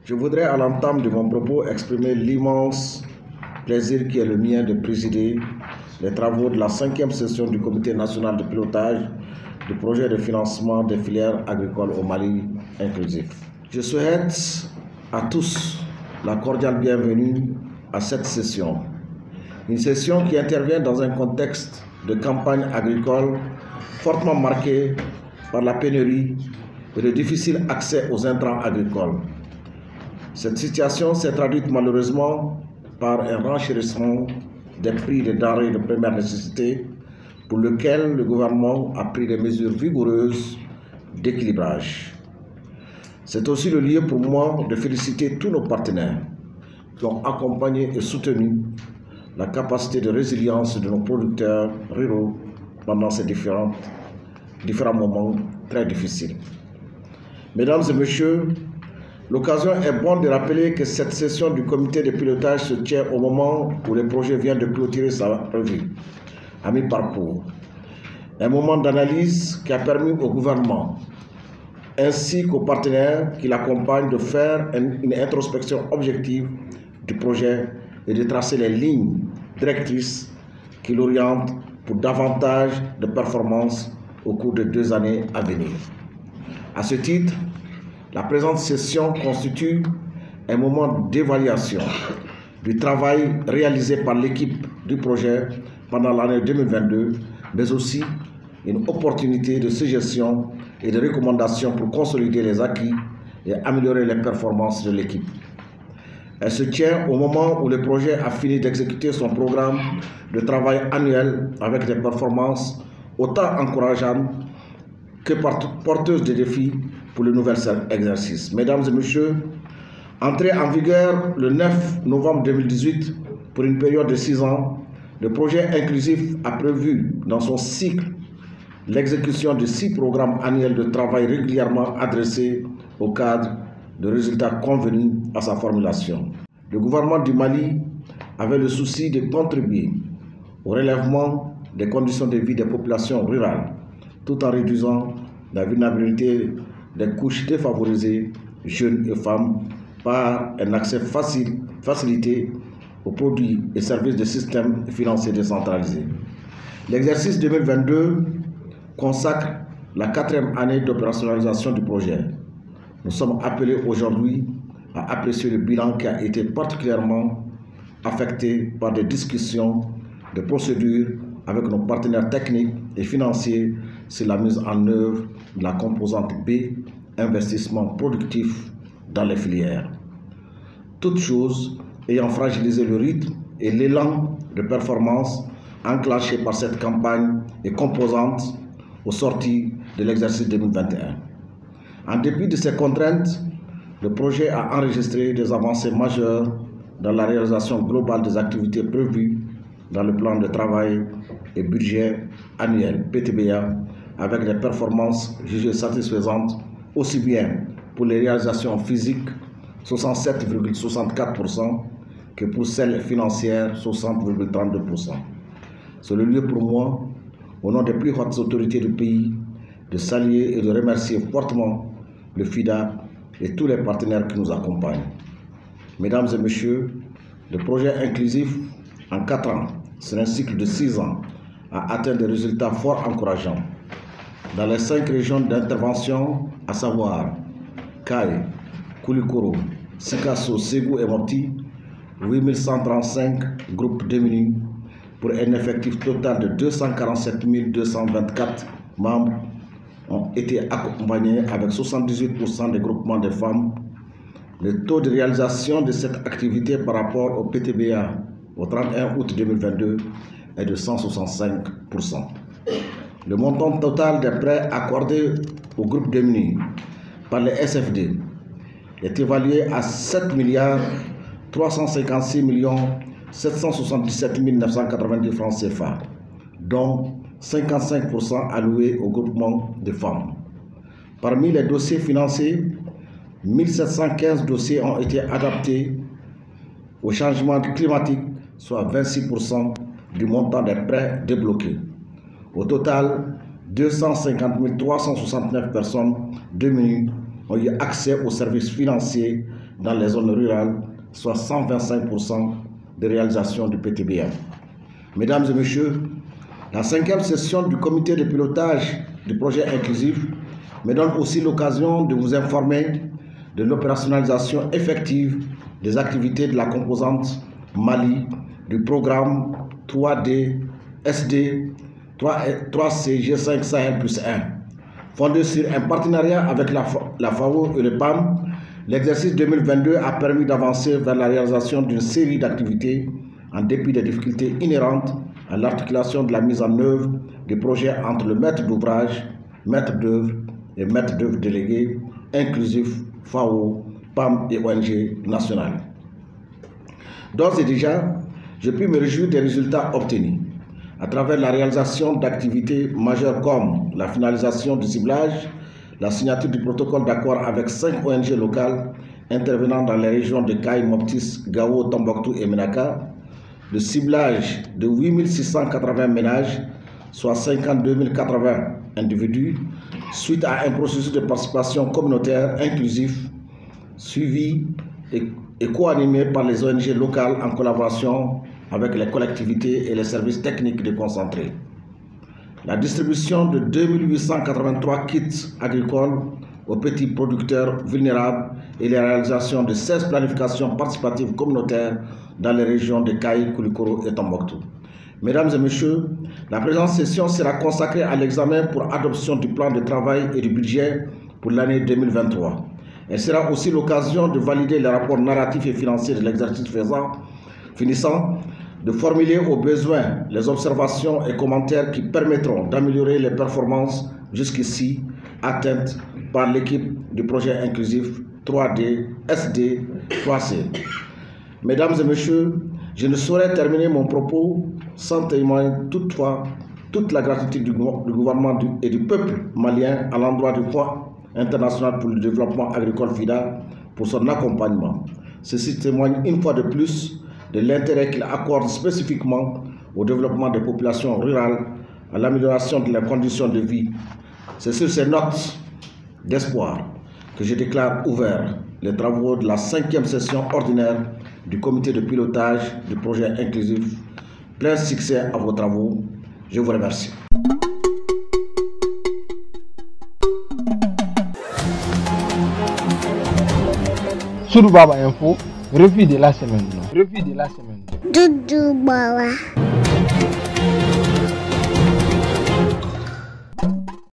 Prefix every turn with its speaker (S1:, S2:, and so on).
S1: Je voudrais à l'entame de mon propos exprimer l'immense plaisir qui est le mien de présider les travaux de la 5e session du Comité national de pilotage du projet de financement des filières agricoles au Mali inclusif. Je souhaite à tous la cordiale bienvenue à cette session. Une session qui intervient dans un contexte de campagne agricole fortement marqué par la pénurie et le difficile accès aux intrants agricoles. Cette situation s'est traduite malheureusement par un renchérissement des prix des denrées de première nécessité pour lequel le gouvernement a pris des mesures vigoureuses d'équilibrage. C'est aussi le lieu pour moi de féliciter tous nos partenaires qui ont accompagné et soutenu la capacité de résilience de nos producteurs ruraux pendant ces différents moments très difficiles. Mesdames et messieurs, l'occasion est bonne de rappeler que cette session du comité de pilotage se tient au moment où le projet vient de clôturer sa revue à mi-parcours. Un moment d'analyse qui a permis au gouvernement ainsi qu'aux partenaires qui l'accompagnent de faire une introspection objective du projet et de tracer les lignes directrices qui l'orientent pour davantage de performances au cours des 2 années à venir. À ce titre, la présente session constitue un moment d'évaluation du travail réalisé par l'équipe du projet pendant l'année 2022, mais aussi une opportunité de suggestion et de recommandations pour consolider les acquis et améliorer les performances de l'équipe. Elle se tient au moment où le projet a fini d'exécuter son programme de travail annuel avec des performances autant encourageantes que porteuses de défis pour le nouvel exercice. Mesdames et messieurs, entré en vigueur le 9 novembre 2018 pour une période de 6 ans, le projet inclusif a prévu dans son cycle l'exécution de 6 programmes annuels de travail régulièrement adressés au cadre de résultats convenus à sa formulation. Le gouvernement du Mali avait le souci de contribuer au relèvement des conditions de vie des populations rurales, tout en réduisant la vulnérabilité des couches défavorisées, jeunes et femmes, par un accès facilité aux produits et services des systèmes financiers décentralisés. L'exercice 2022 consacre la 4e année d'opérationnalisation du projet. Nous sommes appelés aujourd'hui à apprécier le bilan qui a été particulièrement affecté par des discussions de procédures avec nos partenaires techniques et financiers sur la mise en œuvre de la composante B, investissement productif dans les filières. Toutes choses ayant fragilisé le rythme et l'élan de performance enclenché par cette campagne et composante au sorti de l'exercice 2021. En dépit de ces contraintes, le projet a enregistré des avancées majeures dans la réalisation globale des activités prévues dans le plan de travail et budget annuel PTBA, avec des performances jugées satisfaisantes aussi bien pour les réalisations physiques 67,64% que pour celles financières 60,32%. C'est le lieu pour moi, au nom des plus hautes autorités du pays, de saluer et de remercier fortement le FIDA et tous les partenaires qui nous accompagnent. Mesdames et messieurs, le projet inclusif en 4 ans, sur un cycle de 6 ans, a atteint des résultats fort encourageants. Dans les 5 régions d'intervention, à savoir Kaye, Koulikoro, Sikasso, Ségou et Mopti, 8135 groupes démunis pour un effectif total de 247 224 membres ont été accompagnés avec 78% des groupements de femmes. Le taux de réalisation de cette activité par rapport au PTBA au 31 août 2022 est de 165%. Le montant total des prêts accordés au groupe démunis par les SFD est évalué à 7 356 777 990 francs CFA, dont 55% alloués au groupement de femmes. Parmi les dossiers financés, 1715 dossiers ont été adaptés au changement climatique, soit 26% du montant des prêts débloqués. Au total, 250 369 personnes démunies ont eu accès aux services financiers dans les zones rurales, soit 125% de réalisation du PTBM. Mesdames et messieurs, la 5e session du comité de pilotage du projet inclusif me donne aussi l'occasion de vous informer de l'opérationnalisation effective des activités de la composante Mali du programme 3D SD 3C G5 Sahel plus 1. Fondé sur un partenariat avec la FAO et le PAM, l'exercice 2022 a permis d'avancer vers la réalisation d'une série d'activités en dépit des difficultés inhérentes à l'articulation de la mise en œuvre des projets entre le maître d'ouvrage, maître d'œuvre et maître d'œuvre délégué, inclusif, FAO, PAM et ONG nationales. D'ores et déjà, je puis me réjouir des résultats obtenus à travers la réalisation d'activités majeures comme la finalisation du ciblage, la signature du protocole d'accord avec 5 ONG locales intervenant dans les régions de Kaï, Moptis, Gao, Tombouctou et Menaka, le ciblage de 8680 ménages, soit 52 080 individus, suite à un processus de participation communautaire inclusif, suivi et co-animé par les ONG locales en collaboration avec les collectivités et les services techniques déconcentrés. La distribution de 2883 kits agricoles aux petits producteurs vulnérables et la réalisation de 16 planifications participatives communautaires dans les régions de Kaï, Koulikoro et Tombouctou. Mesdames et messieurs, la présente session sera consacrée à l'examen pour adoption du plan de travail et du budget pour l'année 2023. Elle sera aussi l'occasion de valider les rapports narratifs et financiers de l'exercice finissant, de formuler au besoin les observations et commentaires qui permettront d'améliorer les performances jusqu'ici atteintes par l'équipe du projet inclusif 3D SD 3C. Mesdames et messieurs, je ne saurais terminer mon propos sans témoigner toutefois toute la gratitude du gouvernement et du peuple malien à l'endroit du Fonds international pour le développement agricole FIDA pour son accompagnement. Ceci témoigne une fois de plus de l'intérêt qu'il accorde spécifiquement au développement des populations rurales, à l'amélioration de leurs conditions de vie. C'est sur ces notes d'espoir que je déclare ouvert les travaux de la 5e session ordinaire du comité de pilotage du projet inclusif. Plein succès à vos travaux. Je vous remercie.
S2: Soudou Baba Info, revue de la semaine. Revue de la semaine.
S3: Doudou Baba.